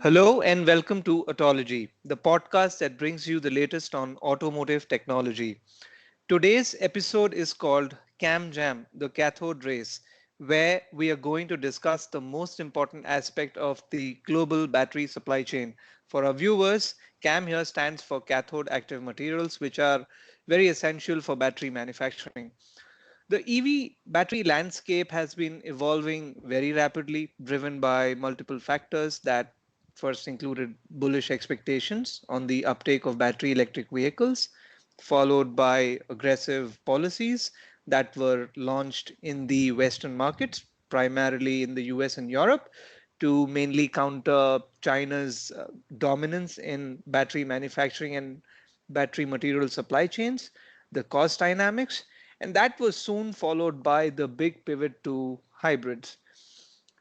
Hello and welcome to Autology, the podcast that brings you the latest on automotive technology. Today's episode is called CAM Jam, the Cathode Race, where we are going to discuss the most important aspect of the global battery supply chain. For our viewers, CAM here stands for cathode active materials, which are very essential for battery manufacturing. The EV battery landscape has been evolving very rapidly, driven by multiple factors that first included bullish expectations on the uptake of battery electric vehicles, followed by aggressive policies that were launched in the Western markets, primarily in the US and Europe, to mainly counter China's dominance in battery manufacturing and battery material supply chains, the cost dynamics, and that was soon followed by the big pivot to hybrids.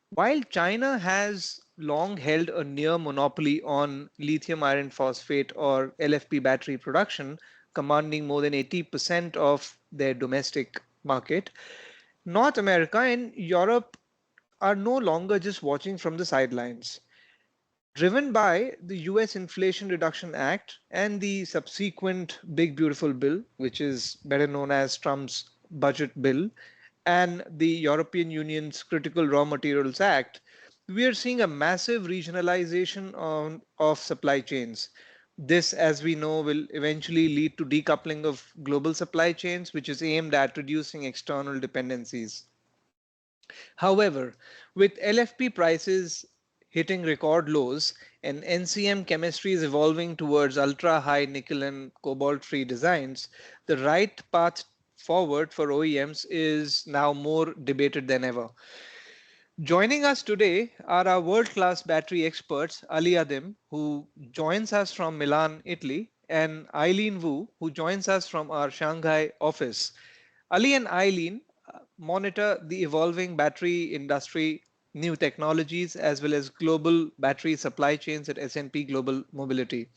While China has long held a near monopoly on lithium iron phosphate or LFP battery production, commanding more than 80% of their domestic market, North America and Europe are no longer just watching from the sidelines. Driven by the US Inflation Reduction Act and the subsequent Big Beautiful Bill, which is better known as Trump's budget bill, and the European Union's Critical Raw Materials Act, we are seeing a massive regionalization of supply chains. This, as we know, will eventually lead to decoupling of global supply chains, which is aimed at reducing external dependencies. However, with LFP prices hitting record lows and NCM chemistries evolving towards ultra high nickel and cobalt free designs, the right path forward for OEMs is now more debated than ever. Joining us today are our world class battery experts, Ali Adim, who joins us from Milan, Italy, and Eileen Wu, who joins us from our Shanghai office. Ali and Eileen monitor the evolving battery industry, new technologies, as well as global battery supply chains at S&P Global Mobility.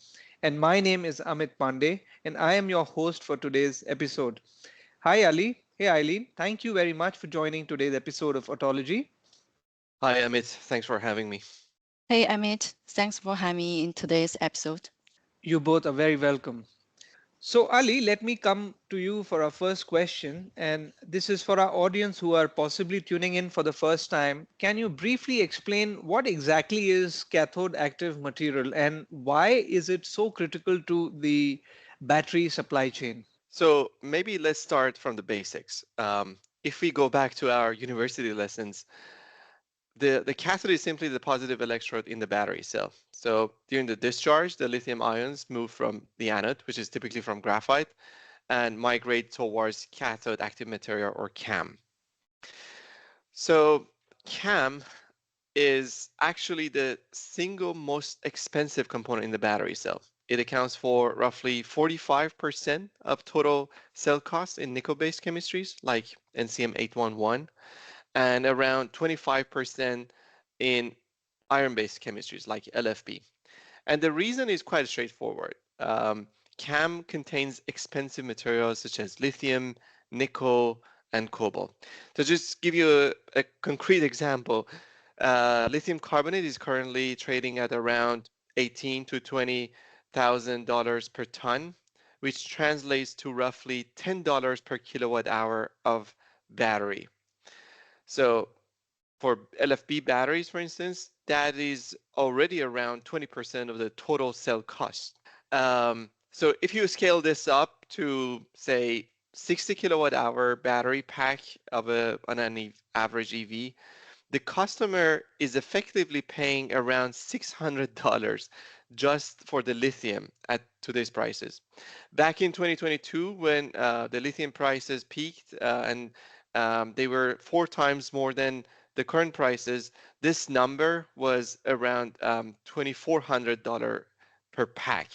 And my name is Amit Pandey, and I am your host for today's episode. Hi, Ali. Hey, Eileen. Thank you very much for joining today's episode of Autology. Hi, Amit. Thanks for having me. Hey Amit, thanks for having me in today's episode. You both are very welcome. So, Ali, let me come to you for our first question. And this is for our audience who are possibly tuning in for the first time. Can you briefly explain what exactly is cathode active material and why is it so critical to the battery supply chain? So maybe let's start from the basics. If we go back to our university lessons, the cathode is simply the positive electrode in the battery cell. So during the discharge, the lithium ions move from the anode, which is typically from graphite, and migrate towards cathode active material or CAM. So CAM is actually the single most expensive component in the battery cell. It accounts for roughly 45% of total cell cost in nickel-based chemistries like NCM 811 and around 25% in iron-based chemistries like LFP. And the reason is quite straightforward. CAM contains expensive materials such as lithium, nickel, and cobalt. To just give you a concrete example, lithium carbonate is currently trading at around $18,000 to $20,000 per ton, which translates to roughly $10 per kilowatt hour of battery. So for LFP batteries, for instance, that is already around 20% of the total cell cost. So if you scale this up to, say, 60 kilowatt hour battery pack of on an average EV, the customer is effectively paying around $600 just for the lithium at today's prices. Back in 2022, when the lithium prices peaked and they were 4 times more than the current prices, this number was around $2,400 per pack.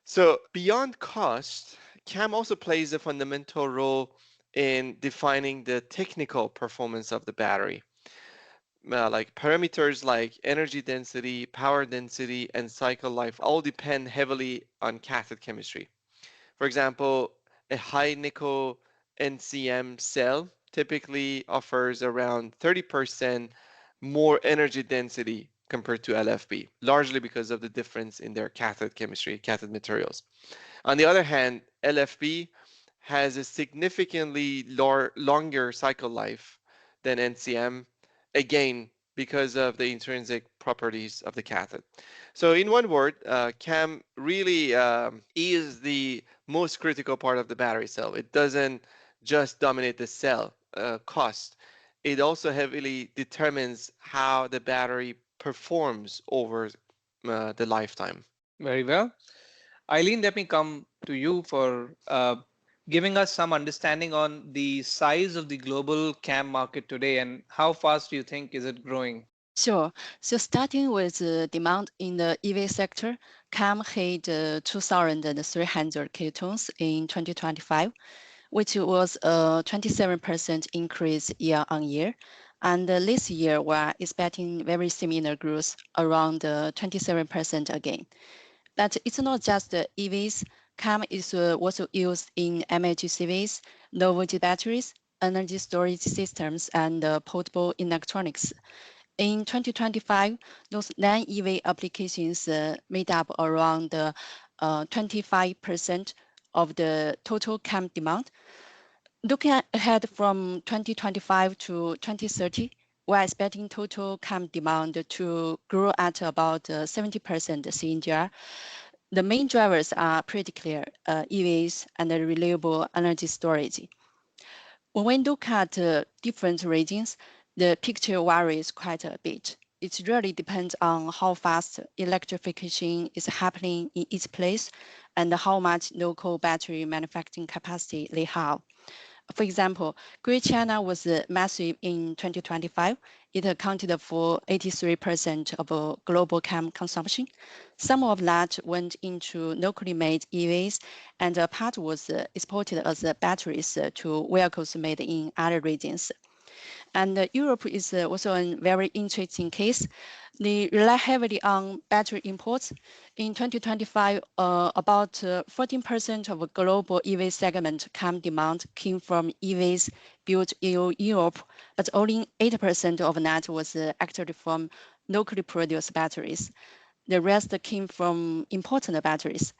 So beyond cost, CAM also plays a fundamental role in defining the technical performance of the battery. Like parameters like energy density, power density, and cycle life all depend heavily on cathode chemistry. For example, a high nickel NCM cell typically offers around 30% more energy density compared to LFP, largely because of the difference in their cathode chemistry, cathode materials. On the other hand, LFP has a significantly longer cycle life than NCM, again, because of the intrinsic properties of the cathode. So, in one word, CAM really is the most critical part of the battery cell. It doesn't just dominate the cell cost, it also heavily determines how the battery performs over the lifetime. Very well. Eileen, let me come to you for giving us some understanding on the size of the global CAM market today and how fast do you think is it growing? Sure. So starting with demand in the EV sector, CAM hit 2,300 kilotons in 2025, which was a 27% increase year on year. And this year, we're expecting very similar growth, around 27% again. But it's not just the EVs. CAM is also used in MHCVs, low voltage batteries, energy storage systems, and portable electronics. In 2025, those non-EV applications made up around 25% of the total CAM demand. Looking ahead from 2025 to 2030, we're expecting total CAM demand to grow at about 70% CAGR. The main drivers are pretty clear, EVs and the renewable energy storage. When we look at different regions, the picture varies quite a bit. It really depends on how fast electrification is happening in each place and how much local battery manufacturing capacity they have. For example, Greater China was massive in 2025. It accounted for 83% of global CAM consumption. Some of that went into locally made EVs, and a part was exported as batteries to vehicles made in other regions. And Europe is also a very interesting case. They rely heavily on battery imports. In 2025, about 14% of global EV segment CAM demand came from EVs built in Europe, but only 8% of that was actually from locally produced batteries. The rest came from imported batteries.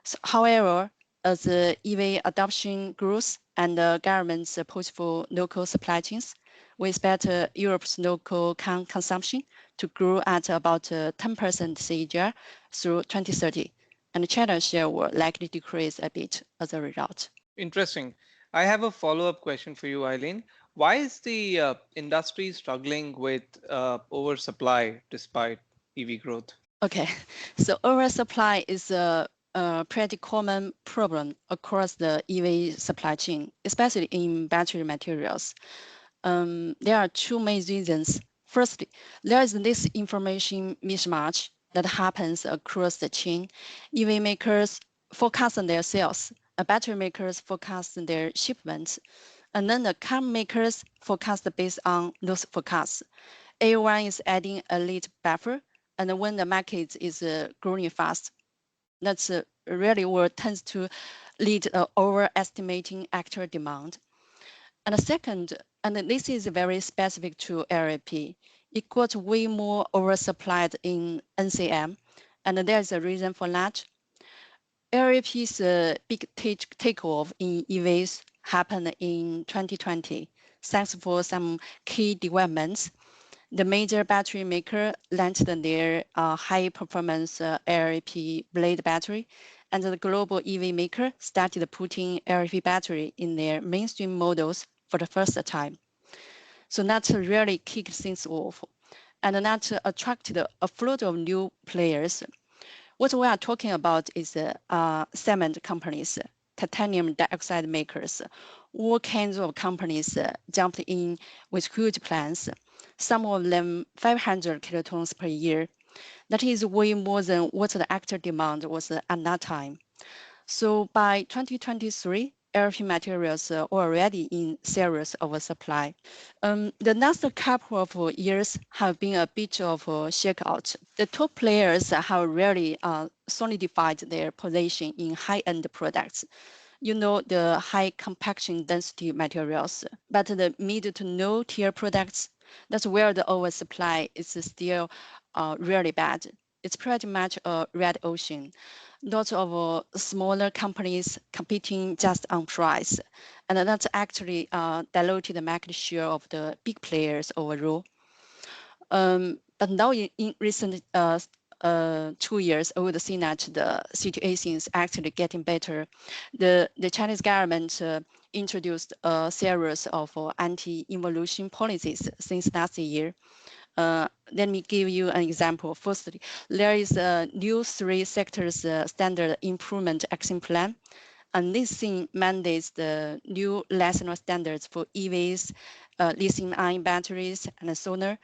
So, however, as EV adoption grows and the government's push for local supply chains, we expect Europe's local CAM consumption to grow at about 10% CAGR through 2030, and China's share will likely decrease a bit as a result. Interesting. I have a follow-up question for you, Eileen. Why is the industry struggling with oversupply despite EV growth? Okay, so oversupply is a pretty common problem across the EV supply chain, especially in battery materials. There are two main reasons. Firstly, there is this information mismatch that happens across the chain. EV makers forecast their sales, battery makers forecast their shipments, and then the car makers forecast based on those forecasts. Everyone is adding a lead buffer, and when the market is growing fast, that's really what tends to lead overestimating actual demand. And the second, and this is very specific to LFP, it got way more oversupplied in NCM, and there's a reason for that. LFP's big takeoff in EVs happened in 2020, thanks for some key developments. The major battery maker launched their high-performance LFP blade battery, and the global EV maker started putting LFP battery in their mainstream models for the first time. So that really kicked things off, and that attracted a flood of new players. What we are talking about is cement companies, titanium dioxide makers, all kinds of companies jumped in with huge plans, some of them 500 kilotons per year. That is way more than what the actual demand was at that time. So by 2023, LFP materials are already in serious oversupply. The last couple of years have been a bit of a shakeout. The top players have really solidified their position in high-end products. the high compaction density materials. But the mid to low tier products, that's where the oversupply is still really bad. It's pretty much a red ocean. Lots of smaller companies competing just on price. And that's actually diluted the market share of the big players overall. But now in recent 2 years, we would see that the situation is actually getting better. The Chinese government introduced a series of anti-involution policies since last year. Let me give you an example. Firstly, there is a new three sectors standard improvement action plan. And this thing mandates the new national standards for EVs, lithium-ion batteries, and solar.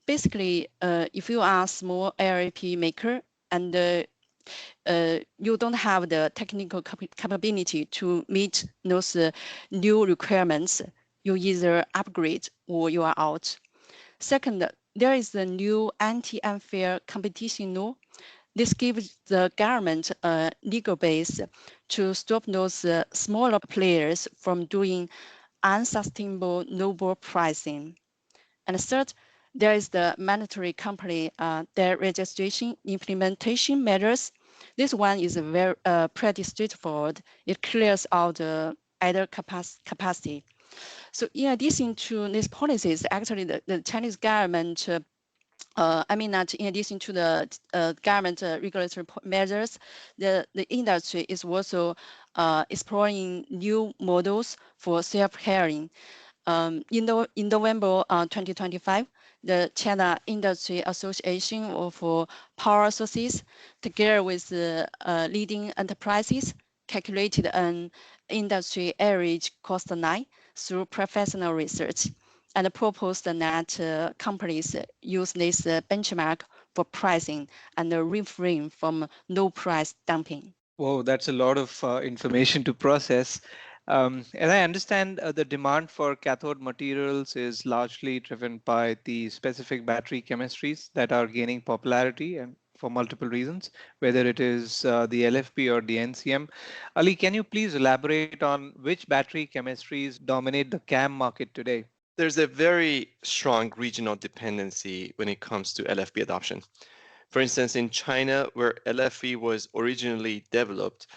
Basically, if you are a small LFP maker and you don't have the technical capability to meet those new requirements, you either upgrade or you are out. Second, there is the new anti-unfair competition law. This gives the government a legal base to stop those smaller players from doing unsustainable lowball pricing. And third, there is the mandatory company their registration implementation measures. This one is very pretty straightforward. It clears out the idle capacity. So in addition to these policies, actually the Chinese government that in addition to the government regulatory measures, the industry is also exploring new models for self-hiring. In November 2025, the China Industry Association of Power Sources, together with leading enterprises, calculated an industry average cost line through professional research and proposed that companies use this benchmark for pricing and refrain from low price dumping. Whoa, that's a lot of information to process. As I understand, the demand for cathode materials is largely driven by the specific battery chemistries that are gaining popularity and for multiple reasons, whether it is the LFP or the NCM. Ali, can you please elaborate on which battery chemistries dominate the CAM market today? There's a very strong regional dependency when it comes to LFP adoption. For instance, in China, where LFP was originally developed,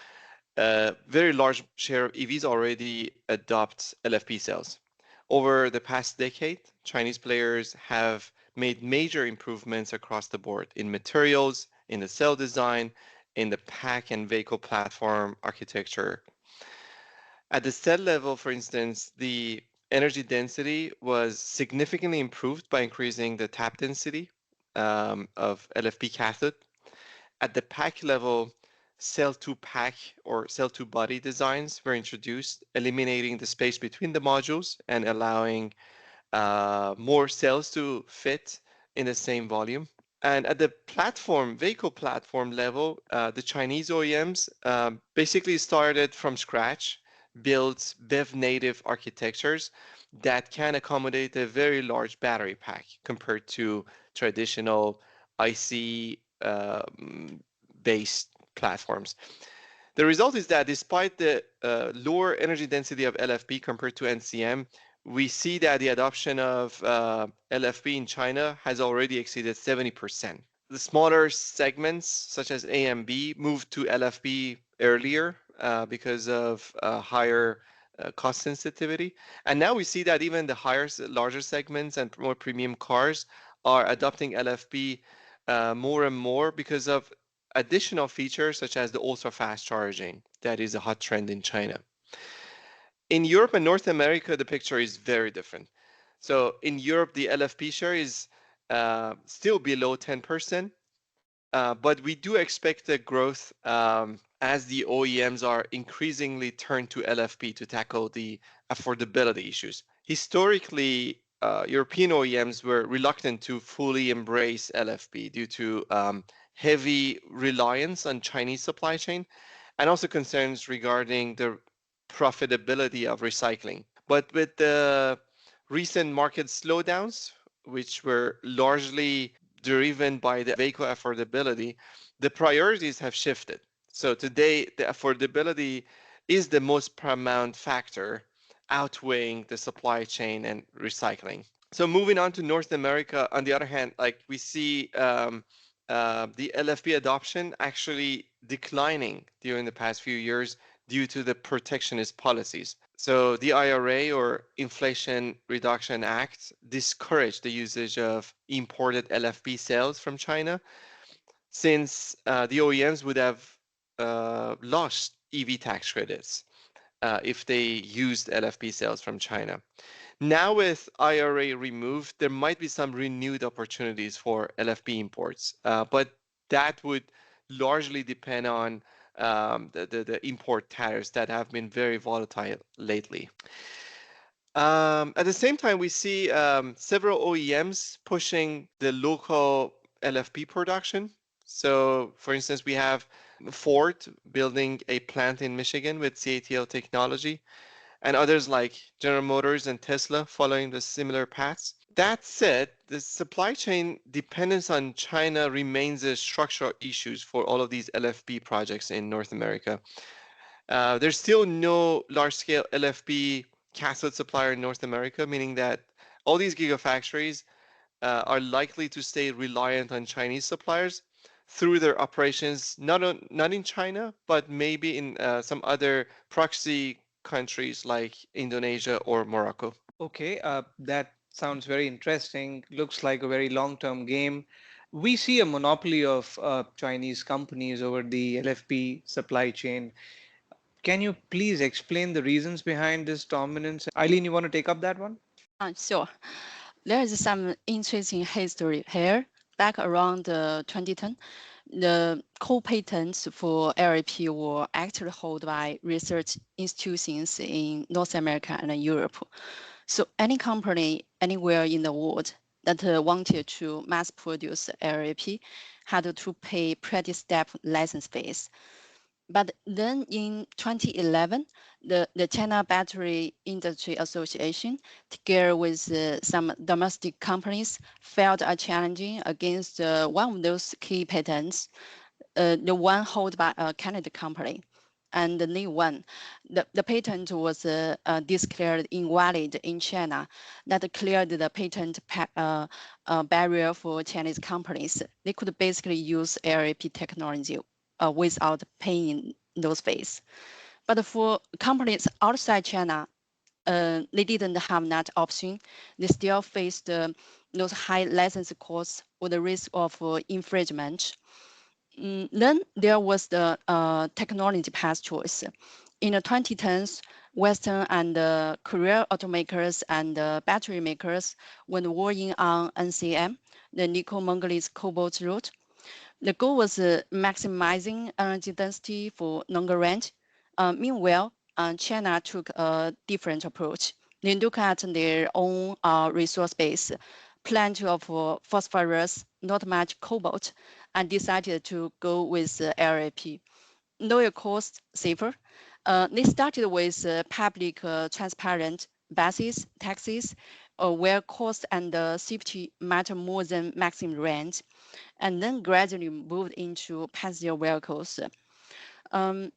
a very large share of EVs already adopt LFP cells. Over the past decade, Chinese players have made major improvements across the board in materials, in the cell design, in the pack and vehicle platform architecture. At the cell level, for instance, the energy density was significantly improved by increasing the tap density of LFP cathode. At the pack level, cell to pack or cell to body designs were introduced, eliminating the space between the modules and allowing more cells to fit in the same volume. And at the vehicle platform level, the Chinese OEMs basically started from scratch, built BEV native architectures that can accommodate a very large battery pack compared to traditional IC based platforms. The result is that despite the lower energy density of LFP compared to NCM, we see that the adoption of LFP in China has already exceeded 70%. The smaller segments, such as A and B, moved to LFP earlier because of higher cost sensitivity. And now we see that even the larger segments and more premium cars are adopting LFP more and more because of additional features such as the ultra fast charging that is a hot trend in China. In Europe and North America, the picture is very different. So in Europe, the LFP share is still below 10%, but we do expect a growth as the OEMs are increasingly turned to LFP to tackle the affordability issues. Historically, European OEMs were reluctant to fully embrace LFP due to heavy reliance on Chinese supply chain and also concerns regarding the profitability of recycling. But with the recent market slowdowns, which were largely driven by the vehicle affordability, the priorities have shifted. So today, the affordability is the most paramount factor outweighing the supply chain and recycling. So moving on to North America, on the other hand, like we see the LFP adoption actually declining during the past few years due to the protectionist policies. So the IRA, or Inflation Reduction Act, discouraged the usage of imported LFP cells from China, since the OEMs would have lost EV tax credits if they used LFP cells from China. Now with IRA removed, there might be some renewed opportunities for LFP imports, but that would largely depend on the import tariffs that have been very volatile lately. At the same time, we see several OEMs pushing the local LFP production. So, for instance, we have Ford building a plant in Michigan with CATL technology, and others like General Motors and Tesla following the similar paths. That said, the supply chain dependence on China remains a structural issue for all of these LFP projects in North America. There's still no large-scale LFP cathode supplier in North America, meaning that all these gigafactories are likely to stay reliant on Chinese suppliers through their operations, not in China, but maybe in some other proxy countries like Indonesia or Morocco. Okay, that sounds very interesting. Looks like a very long-term game. We see a monopoly of Chinese companies over the LFP supply chain. Can you please explain the reasons behind this dominance? Eileen, you want to take up that one? Sure. There is some interesting history here. Back around 2010, the co-patents for LFP were actually held by research institutions in North America and Europe. So any company anywhere in the world that wanted to mass produce LFP had to pay pretty steep license fees. But then in 2011, the China Battery Industry Association, together with some domestic companies, filed a challenge against one of those key patents, the one held by a Canadian company. And the new one, the patent was declared invalid in China. That cleared the patent barrier for Chinese companies. They could basically use LFP technology without paying those fees. But for companies outside China, they didn't have that option. They still faced those high license costs or the risk of infringement. Then there was the technology path choice. In the 2010s, Western and Korean automakers and battery makers were working on NCM, the nickel manganese cobalt route. The goal was maximizing energy density for longer range. Meanwhile, China took a different approach. They look at their own resource base, plenty of phosphorus, not much cobalt, and decided to go with LFP. Lower cost, safer. They started with public transparent buses, taxis, where cost and safety matter more than maximum range, and then gradually moved into passenger vehicles.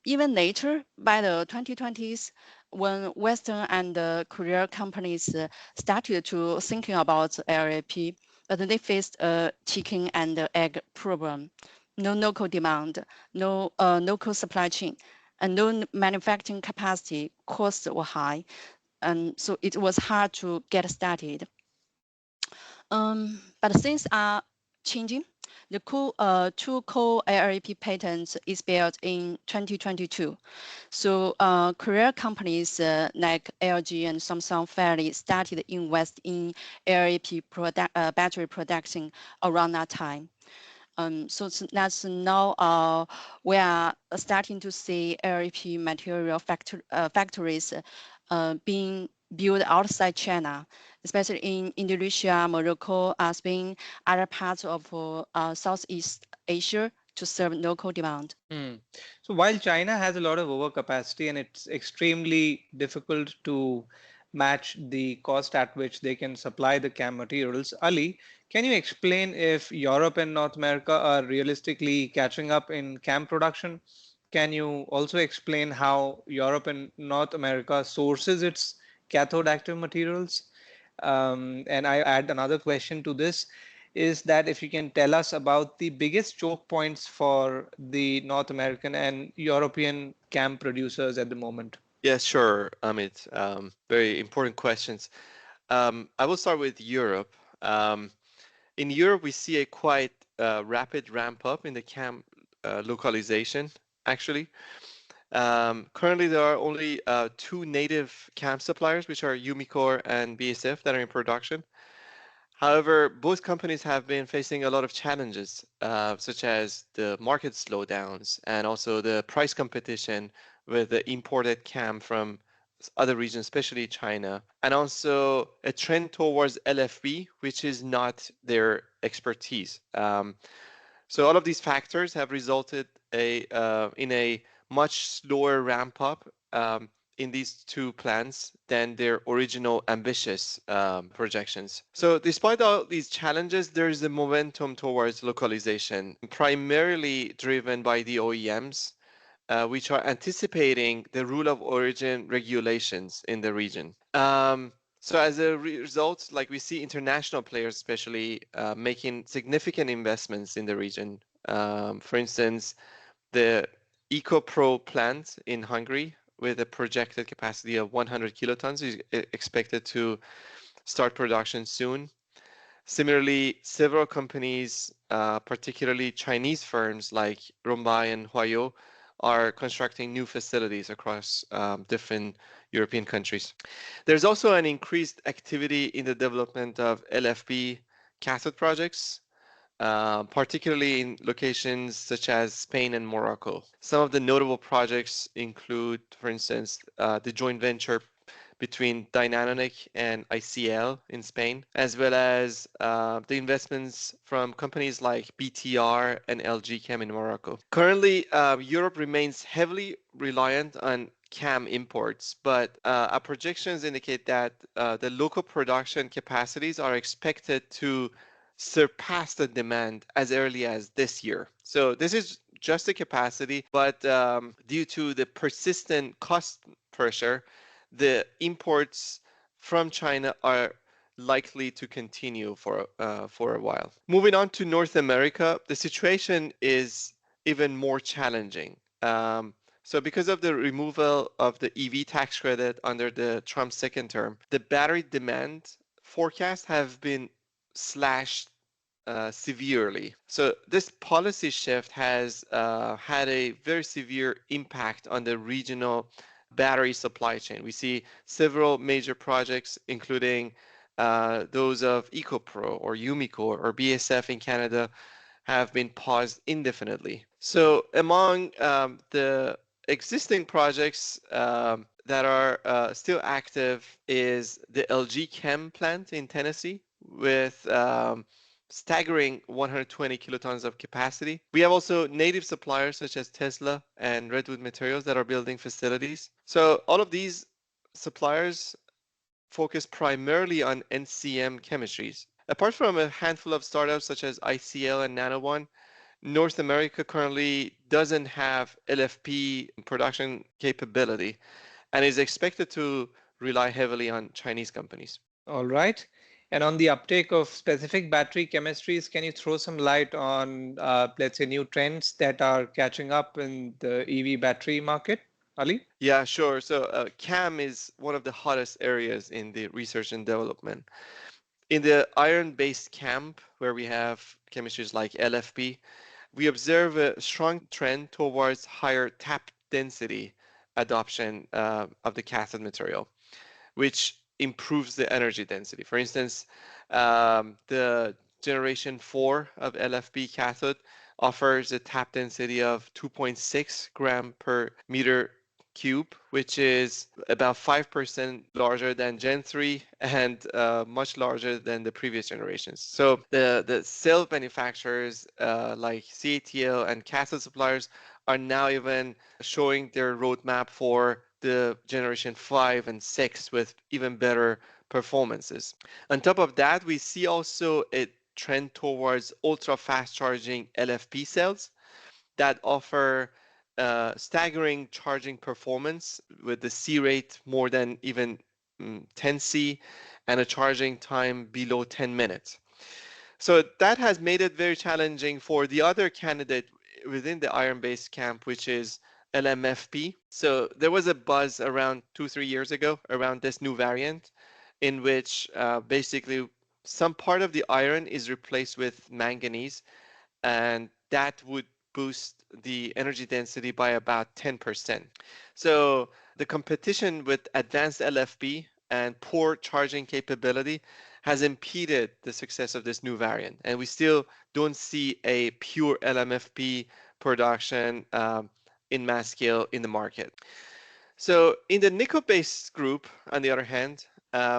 Even later, by the 2020s, when Western and Korean companies started to thinking about LFP, but they faced a chicken and egg problem. No local demand, no local supply chain, and no manufacturing capacity. Costs were high, and so it was hard to get started. But things are changing. The two core LFP patents expired in 2022. So Korean companies like LG and Samsung Fairly started invest in LFP battery production around that time. So that's now we are starting to see LFP material factories being built outside China, especially in Indonesia, Morocco, Spain, other parts of Southeast Asia to serve local demand. Hmm. So while China has a lot of overcapacity and it's extremely difficult to match the cost at which they can supply the CAM materials, Ali, can you explain if Europe and North America are realistically catching up in CAM production? Can you also explain how Europe and North America sources its cathode active materials? And I add another question to this is that if you can tell us about the biggest choke points for the North American and European CAM producers at the moment. Yeah, sure, Amit. Very important questions. I will start with Europe. Um, in Europe, we see a quite rapid ramp up in the CAM localization, actually. Currently, there are only two native CAM suppliers, which are Umicore and BASF, that are in production. However, both companies have been facing a lot of challenges, such as the market slowdowns and also the price competition with the imported CAM from other regions, especially China, and also a trend towards LFP, which is not their expertise. So all of these factors have resulted in a much slower ramp up in these two plants than their original ambitious projections. So despite all these challenges, there is a momentum towards localization, primarily driven by the OEMs, which are anticipating the rule of origin regulations in the region. So as a result, like we see international players, especially making significant investments in the region. For instance, the EcoPro plant in Hungary, with a projected capacity of 100 kilotons, is expected to start production soon. Similarly, several companies, particularly Chinese firms like Rombai and Huayo, are constructing new facilities across different European countries. There's also an increased activity in the development of LFP cathode projects, particularly in locations such as Spain and Morocco. Some of the notable projects include, for instance, the joint venture between Dynanonic and ICL in Spain, as well as the investments from companies like BTR and LG Chem in Morocco. Currently, Europe remains heavily reliant on CAM imports, but our projections indicate that the local production capacities are expected to surpass the demand as early as this year. So this is just the capacity, but due to the persistent cost pressure, the imports from China are likely to continue for a while. Moving on to North America, the situation is even more challenging. So because of the removal of the EV tax credit under the Trump second term, the battery demand forecasts have been slashed severely. So this policy shift has had a very severe impact on the regional battery supply chain. We see several major projects, including those of EcoPro or Umicore or BASF in Canada, have been paused indefinitely. So among the existing projects that are still active is the LG Chem plant in Tennessee with staggering 120 kilotons of capacity. We have also native suppliers such as Tesla and Redwood Materials that are building facilities. So all of these suppliers focus primarily on NCM chemistries. Apart from a handful of startups such as ICL and NanoOne, North America currently doesn't have LFP production capability and is expected to rely heavily on Chinese companies. All right. And on the uptake of specific battery chemistries, can you throw some light on, let's say, new trends that are catching up in the EV battery market? Ali? Yeah, sure. So CAM is one of the hottest areas in the research and development. In the iron-based camp, where we have chemistries like LFP, we observe a strong trend towards higher tap density adoption of the cathode material, which improves the energy density. For instance, the generation 4 of LFP cathode offers a tap density of 2.6 gram per meter cube, which is about 5% larger than Gen 3 and much larger than the previous generations. So the cell manufacturers like CATL and cathode suppliers are now even showing their roadmap for the generation 5 and 6 with even better performances. On top of that, we see also a trend towards ultra fast charging LFP cells that offer staggering charging performance with the C rate more than even 10C and a charging time below 10 minutes. So that has made it very challenging for the other candidate within the iron-based camp, which is LMFP. So there was a buzz around 2-3 years ago around this new variant in which basically some part of the iron is replaced with manganese, and that would boost the energy density by about 10%. So the competition with advanced LFP and poor charging capability has impeded the success of this new variant. And we still don't see a pure LMFP production in mass scale in the market. So in the nickel-based group, on the other hand,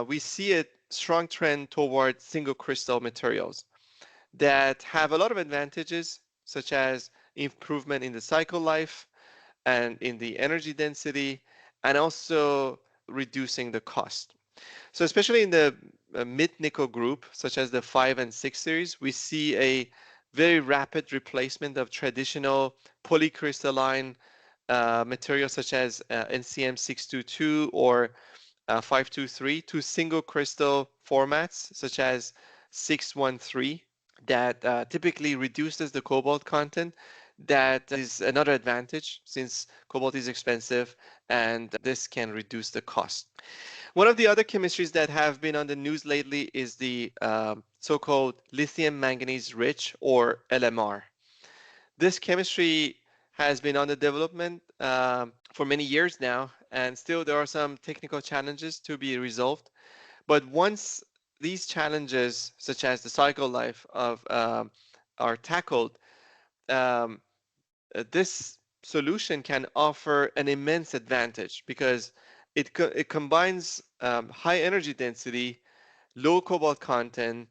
we see a strong trend toward single crystal materials that have a lot of advantages, such as improvement in the cycle life and in the energy density, and also reducing the cost. So especially in the mid-nickel group, such as the 5 and 6 series, we see a very rapid replacement of traditional polycrystalline materials such as NCM 622 or 523 to single crystal formats such as 613 that typically reduces the cobalt content. That is another advantage since cobalt is expensive and this can reduce the cost. One of the other chemistries that have been on the news lately is the so-called lithium manganese rich or LMR. This chemistry has been under development for many years now, and still there are some technical challenges to be resolved. But once these challenges, such as the cycle life of are tackled, um, this solution can offer an immense advantage because it combines high energy density, low cobalt content,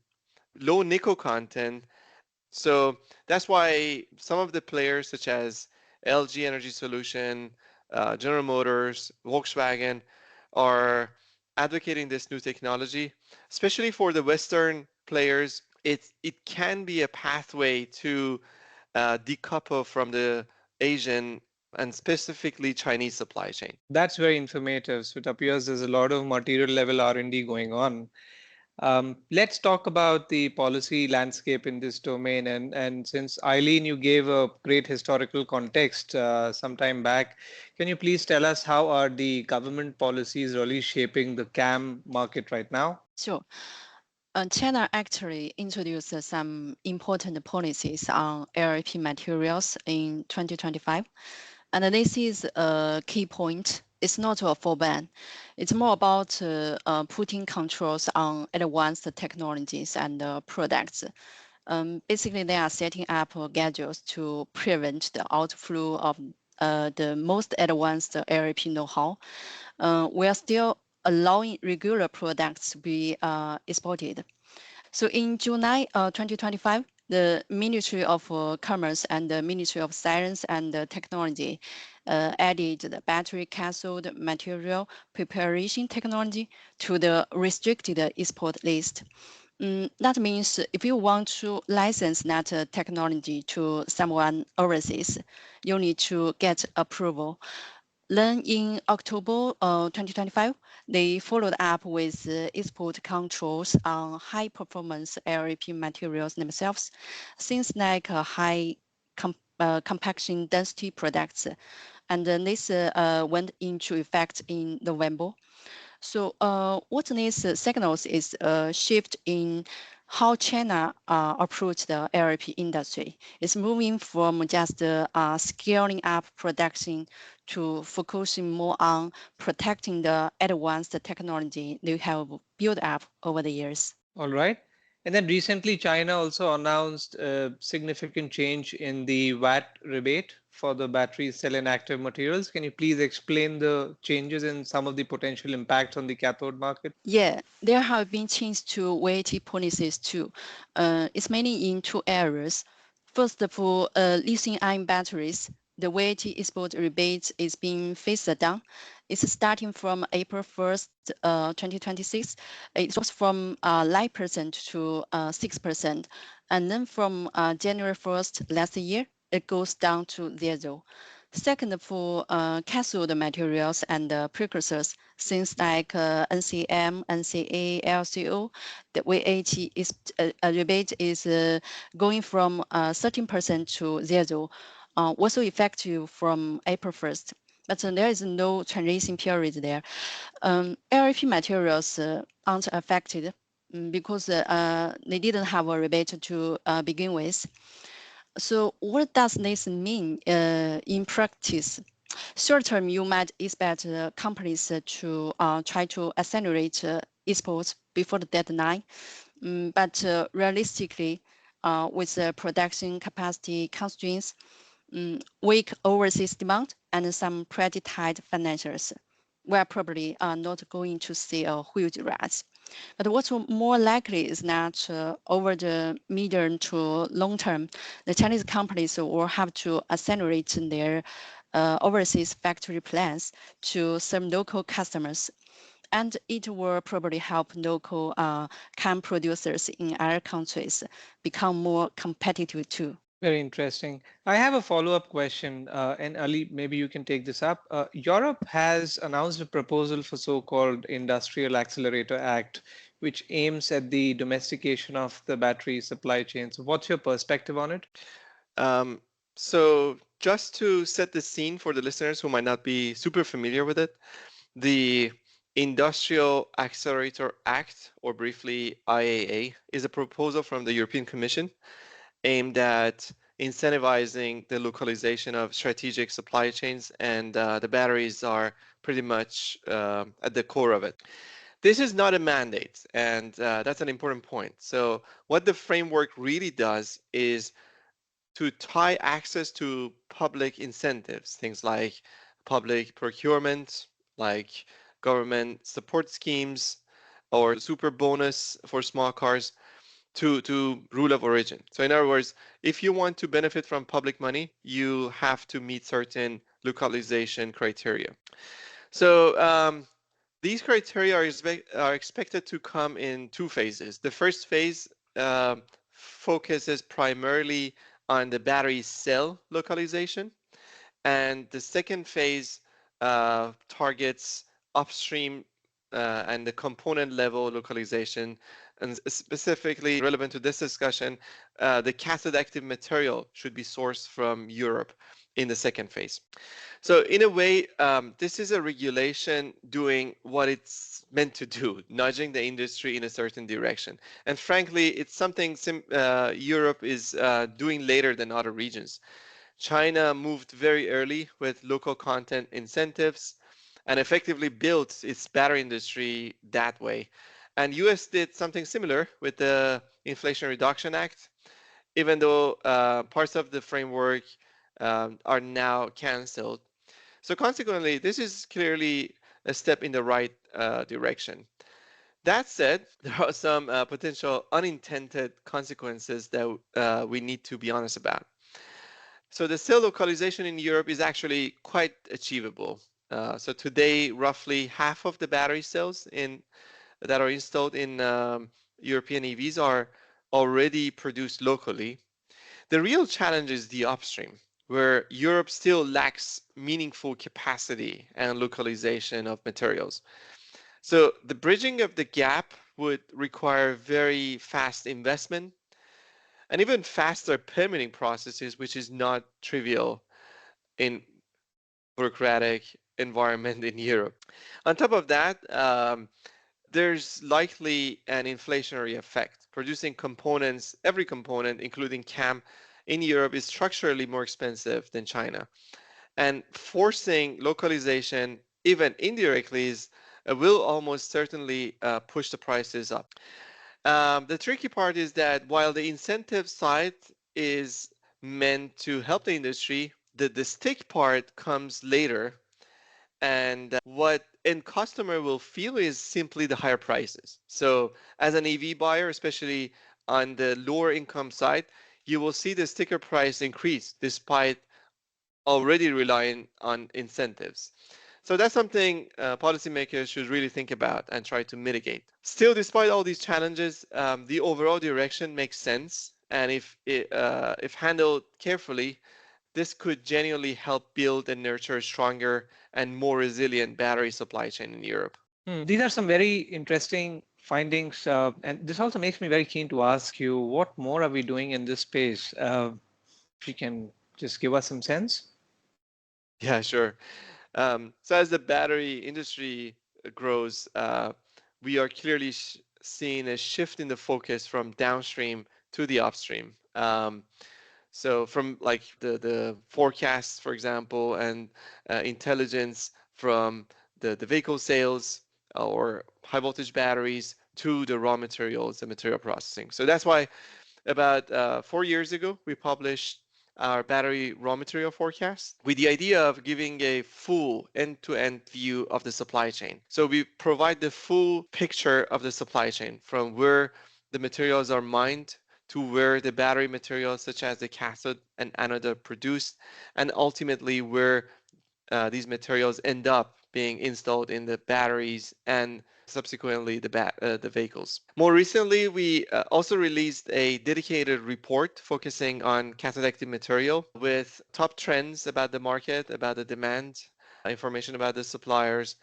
low nickel content. So that's why some of the players such as LG Energy Solution, General Motors, Volkswagen are advocating this new technology, especially for the Western players. It can be a pathway to decouple from the Asian and specifically Chinese supply chain. That's very informative. So it appears there's a lot of material level R&D going on. Let's talk about the policy landscape in this domain. And since Eileen, you gave a great historical context some time back, can you please tell us how are the government policies really shaping the CAM market right now? Sure. China actually introduced some important policies on LFP materials in 2025. And this is a key point. It's not a full ban. It's more about putting controls on advanced technologies and products. Basically, they are setting up schedules to prevent the outflow of the most advanced LFP know-how. We are still allowing regular products to be exported. So in July 2025, the Ministry of Commerce and the Ministry of Science and Technology added the battery cathode material preparation technology to the restricted export list. That means if you want to license that technology to someone overseas, you need to get approval. Then in October 2025, they followed up with export controls on high performance LFP materials themselves, things like high compaction density products. And then this went into effect in November. So what this signals is a shift in how China approach the LFP industry. It's moving from just scaling up production to focusing more on protecting the advanced technology they have built up over the years. All right. And then recently, China also announced a significant change in the VAT rebate for the battery cell and active materials. Can you please explain the changes and some of the potential impacts on the cathode market? Yeah, there have been changes to VAT policies too. It's mainly in two areas. First, for lithium-ion batteries, the VAT export rebate is being phased down. It's starting from April 1st, 2026. It drops from 9% to 6%. And then from January 1st last year, it goes down to 0. Second, for cathode materials and precursors, things like NCM, NCA, LCO, the VAT is rebate is going from 13% to zero, also effective from April 1st. But there is no transition period there. LFP materials aren't affected because they didn't have a rebate to begin with. So what does this mean in practice? Short term, you might expect companies to try to accelerate exports before the deadline. But realistically, with the production capacity constraints, weak overseas demand, and some pretty tight financials, we are probably not going to see a huge rise. But what's more likely is that over the medium to long term, the Chinese companies will have to accelerate their overseas factory plans to serve local customers. And it will probably help local CAM producers in other countries become more competitive too. Very interesting. I have a follow-up question, and Ali, maybe you can take this up. Europe has announced a proposal for so-called Industrial Accelerator Act, which aims at the domestication of the battery supply chain. So what's your perspective on it? So just to set the scene for the listeners who might not be super familiar with it, the Industrial Accelerator Act, or briefly IAA, is a proposal from the European Commission aimed at incentivizing the localization of strategic supply chains, and the batteries are pretty much at the core of it. This is not a mandate, and that's an important point. So what the framework really does is to tie access to public incentives, things like public procurement, like government support schemes, or super bonus for small cars, to rule of origin. So in other words, if you want to benefit from public money, you have to meet certain localization criteria. So these criteria are expected to come in two phases. The first phase focuses primarily on the battery cell localization, and the second phase targets upstream and the component level localization, and specifically relevant to this discussion, the cathode active material should be sourced from Europe in the second phase. So in a way, this is a regulation doing what it's meant to do, nudging the industry in a certain direction. And frankly, it's something Europe is doing later than other regions. China moved very early with local content incentives and effectively built its battery industry that way. And US did something similar with the Inflation Reduction Act, even though parts of the framework are now canceled. So consequently, this is clearly a step in the right direction. That said, there are some potential unintended consequences that we need to be honest about. So the cell localization in Europe is actually quite achievable. So today, roughly half of the battery cells that are installed in European EVs are already produced locally. The real challenge is the upstream, where Europe still lacks meaningful capacity and localization of materials. So the bridging of the gap would require very fast investment and even faster permitting processes, which is not trivial in bureaucratic environment in Europe. On top of that, there's likely an inflationary effect. Producing components, every component, including CAM, in Europe is structurally more expensive than China. And forcing localization, even indirectly, will almost certainly push the prices up. The tricky part is that while the incentive side is meant to help the industry, the stick part comes later, and what end customer will feel is simply the higher prices. So as an EV buyer, especially on the lower income side, you will see the sticker price increase despite already relying on incentives. So that's something policymakers should really think about and try to mitigate. Still, despite all these challenges, the overall direction makes sense, and if handled carefully, this could genuinely help build and nurture a stronger and more resilient battery supply chain in Europe. These are some very interesting findings, and this also makes me very keen to ask you, what more are we doing in this space? If you can just give us some sense. Yeah, sure. So as the battery industry grows, we are clearly seeing a shift in the focus from downstream to the upstream. So from like the forecasts, for example, and intelligence from the vehicle sales or high voltage batteries to the raw materials and material processing. So that's why about 4 years ago, we published our battery raw material forecast with the idea of giving a full end-to-end view of the supply chain. So we provide the full picture of the supply chain from where the materials are mined to where the battery materials such as the cathode and anode are produced, and ultimately where these materials end up being installed in the batteries and subsequently the vehicles. More recently, we also released a dedicated report focusing on cathode active material with top trends about the market, about the demand, information about the suppliers,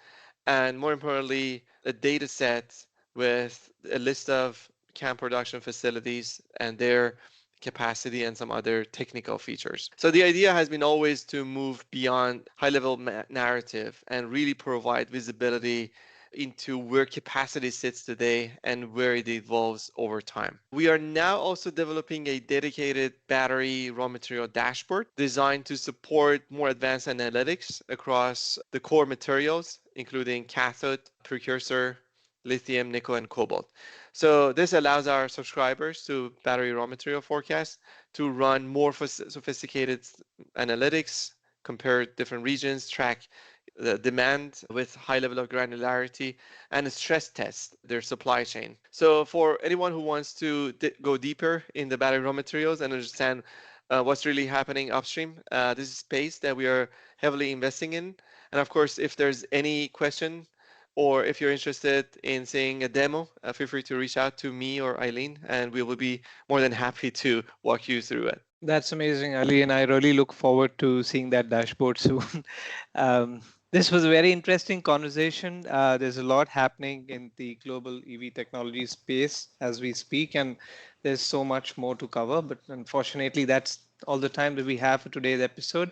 and more importantly, a data set with a list of CAM production facilities and their capacity and some other technical features. So the idea has been always to move beyond high-level narrative and really provide visibility into where capacity sits today and where it evolves over time. We are now also developing a dedicated battery raw material dashboard designed to support more advanced analytics across the core materials, including cathode, precursor, lithium, nickel, and cobalt. So this allows our subscribers to battery raw material forecast to run more sophisticated analytics, compare different regions, track the demand with high level of granularity, and stress test their supply chain. So for anyone who wants to go deeper in the battery raw materials and understand what's really happening upstream, this is a space that we are heavily investing in. And of course, if there's any question or if you're interested in seeing a demo, feel free to reach out to me or Eileen, and we will be more than happy to walk you through it. That's amazing, Ali, and I really look forward to seeing that dashboard soon. um, this was a very interesting conversation. There's a lot happening in the global EV technology space as we speak, and there's so much more to cover. But unfortunately, that's all the time that we have for today's episode.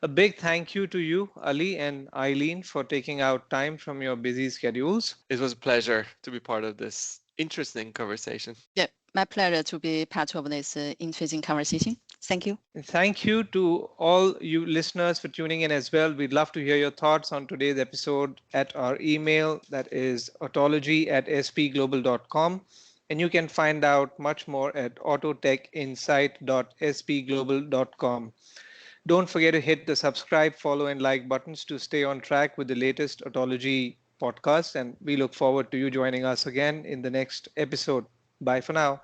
A big thank you to you, Ali and Eileen, for taking out time from your busy schedules. It was a pleasure to be part of this interesting conversation. Yeah, my pleasure to be part of this interesting conversation. Thank you. And thank you to all you listeners for tuning in as well. We'd love to hear your thoughts on today's episode at our email, that is autology@spglobal.com. And you can find out much more at autotechinsight.spglobal.com. Don't forget to hit the subscribe, follow, and like buttons to stay on track with the latest Autology podcast. And we look forward to you joining us again in the next episode. Bye for now.